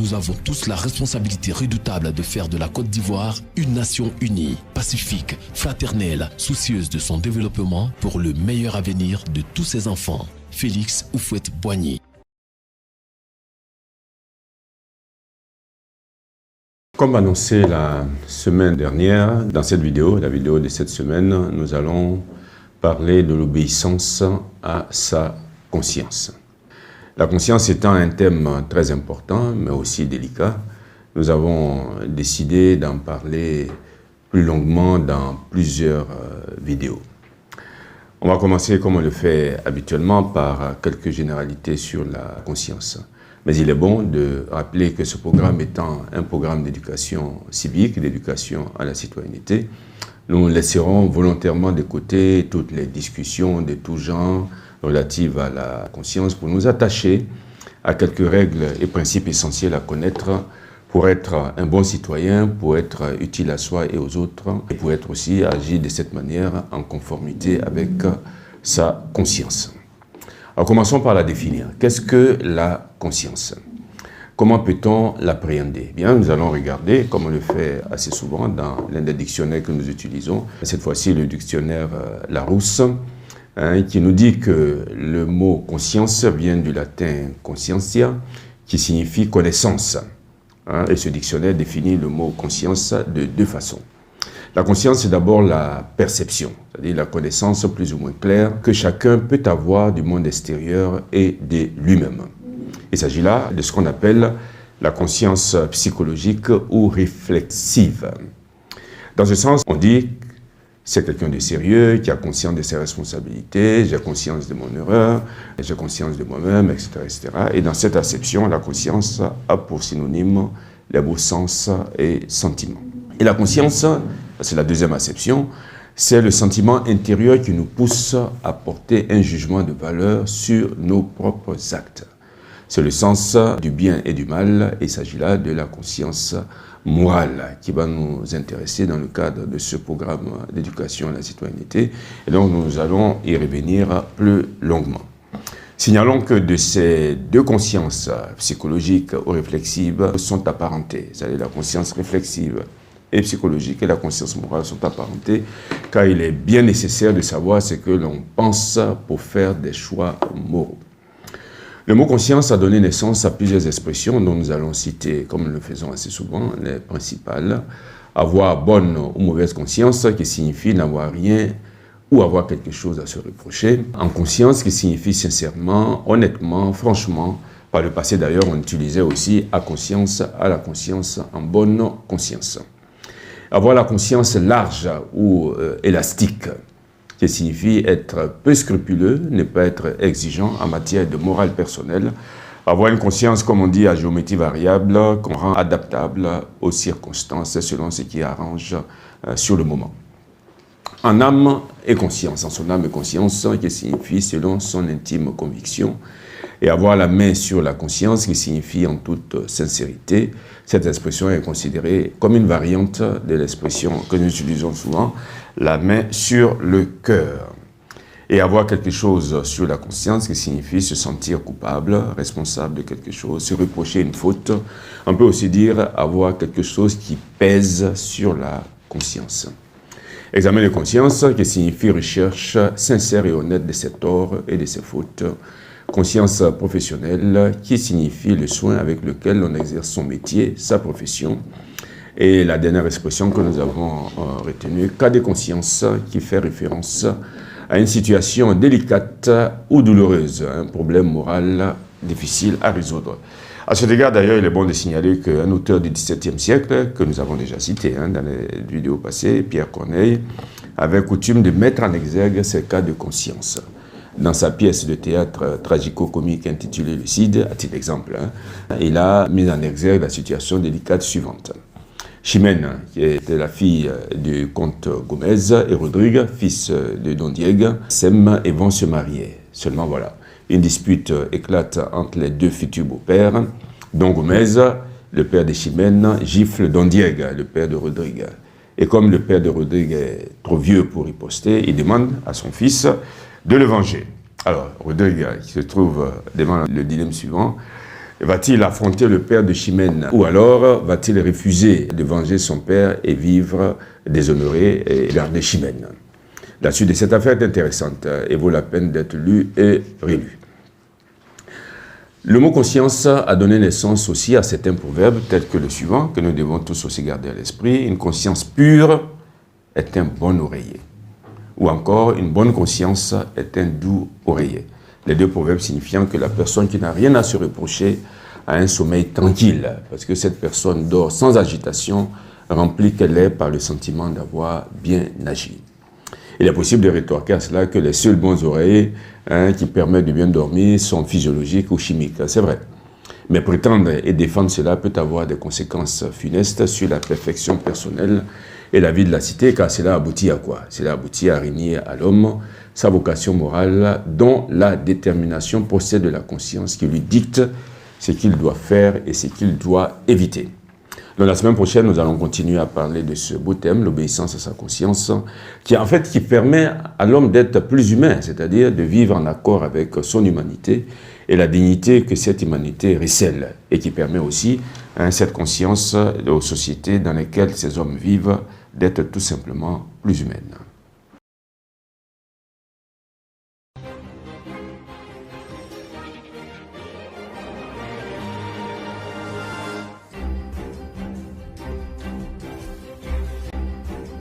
nous avons tous la responsabilité redoutable de faire de la Côte d'Ivoire une nation unie, pacifique, fraternelle, soucieuse de son développement pour le meilleur avenir de tous ses enfants. Félix Houphouët-Boigny. Comme annoncé la semaine dernière, dans cette vidéo, la vidéo de cette semaine, nous allons parler de l'obéissance à sa conscience. La conscience étant un thème très important, mais aussi délicat, nous avons décidé d'en parler plus longuement dans plusieurs vidéos. On va commencer, comme on le fait habituellement, par quelques généralités sur la conscience. Mais il est bon de rappeler que ce programme étant un programme d'éducation civique, d'éducation à la citoyenneté, nous laisserons volontairement de côté toutes les discussions de tout genre relatives à la conscience pour nous attacher à quelques règles et principes essentiels à connaître pour être un bon citoyen, pour être utile à soi et aux autres, et pour être aussi agir de cette manière en conformité avec sa conscience. Alors commençons par la définir. Qu'est-ce que la conscience? Comment peut-on l'appréhender? Bien, nous allons regarder, comme on le fait assez souvent dans l'un des dictionnaires que nous utilisons, cette fois-ci le dictionnaire Larousse, qui nous dit que le mot conscience vient du latin conscientia, qui signifie connaissance. Et ce dictionnaire définit le mot conscience de deux façons. La conscience, c'est d'abord la perception, c'est-à-dire la connaissance plus ou moins claire que chacun peut avoir du monde extérieur et de lui-même. Il s'agit là de ce qu'on appelle la conscience psychologique ou réflexive. Dans ce sens, on dit que c'est quelqu'un de sérieux, qui a conscience de ses responsabilités, j'ai conscience de mon erreur, j'ai conscience de moi-même, etc., etc. Et dans cette acception, la conscience a pour synonyme les beaux sens et sentiments. Et la conscience, c'est la deuxième acception, c'est le sentiment intérieur qui nous pousse à porter un jugement de valeur sur nos propres actes. C'est le sens du bien et du mal, et il s'agit là de la conscience morale qui va nous intéresser dans le cadre de ce programme d'éducation à la citoyenneté. Et donc nous allons y revenir plus longuement. Signalons que de ces deux consciences, psychologiques ou réflexives, sont apparentées, c'est-à-dire la conscience réflexive et psychologique et la conscience morale sont apparentées, car il est bien nécessaire de savoir ce que l'on pense pour faire des choix moraux. Le mot conscience a donné naissance à plusieurs expressions dont nous allons citer, comme nous le faisons assez souvent, les principales. Avoir bonne ou mauvaise conscience, qui signifie n'avoir rien ou avoir quelque chose à se reprocher. En conscience, qui signifie sincèrement, honnêtement, franchement. Par le passé d'ailleurs, on utilisait aussi à la conscience, en bonne conscience. Avoir la conscience large ou élastique, qui signifie être peu scrupuleux, ne pas être exigeant en matière de morale personnelle. Avoir une conscience, comme on dit, à géométrie variable, qu'on rend adaptable aux circonstances selon ce qui arrange sur le moment. En âme et conscience, en son âme et conscience, qui signifie selon son intime conviction. Et avoir la main sur la conscience, qui signifie en toute sincérité. Cette expression est considérée comme une variante de l'expression que nous utilisons souvent, la main sur le cœur. Et avoir quelque chose sur la conscience, qui signifie se sentir coupable, responsable de quelque chose, se reprocher une faute. On peut aussi dire avoir quelque chose qui pèse sur la conscience. Examen de conscience, qui signifie recherche sincère et honnête de ses torts et de ses fautes. Conscience professionnelle, qui signifie le soin avec lequel on exerce son métier, sa profession. Et la dernière expression que nous avons retenue, cas de conscience, qui fait référence à une situation délicate ou douloureuse, un problème moral difficile à résoudre. À cet égard, d'ailleurs, il est bon de signaler qu'un auteur du XVIIe siècle, que nous avons déjà cité dans les vidéos passées, Pierre Corneille, avait coutume de mettre en exergue ces cas de conscience. Dans sa pièce de théâtre tragico-comique intitulée « Le Cid », à titre d'exemple, il a mis en exergue la situation délicate suivante. Chimène, qui était la fille du comte Gomez, et Rodrigue, fils de Don Diego, s'aiment et vont se marier. Seulement voilà, une dispute éclate entre les deux futurs beaux-pères. Don Gomez, le père de Chimène, gifle Don Diego, le père de Rodrigue. Et comme le père de Rodrigue est trop vieux pour riposter, il demande à son fils de le venger. Alors, Rodrigue, qui se trouve devant le dilemme suivant, Va-t-il affronter le père de Chimène? Ou alors va-t-il refuser de venger son père et vivre déshonoré et garder Chimène? La suite de cette affaire est intéressante et vaut la peine d'être lue et relue. Le mot conscience a donné naissance aussi à certains proverbes tels que le suivant, que nous devons tous aussi garder à l'esprit. Une conscience pure est un bon oreiller. Ou encore, une bonne conscience est un doux oreiller. Les deux proverbes signifiant que la personne qui n'a rien à se reprocher a un sommeil tranquille, parce que cette personne dort sans agitation, remplie qu'elle est par le sentiment d'avoir bien agi. Il est possible de rétorquer à cela que les seuls bons oreillers qui permettent de bien dormir sont physiologiques ou chimiques. C'est vrai. Mais prétendre et défendre cela peut avoir des conséquences funestes sur la perfection personnelle et la vie de la cité, car cela aboutit à quoi? Cela aboutit à régner à l'homme sa vocation morale, dont la détermination possède de la conscience qui lui dicte ce qu'il doit faire et ce qu'il doit éviter. Dans la semaine prochaine, nous allons continuer à parler de ce beau thème, l'obéissance à sa conscience, qui permet à l'homme d'être plus humain, c'est-à-dire de vivre en accord avec son humanité et la dignité que cette humanité recèle, et qui permet aussi cette conscience aux sociétés dans lesquelles ces hommes vivent d'être tout simplement plus humaines.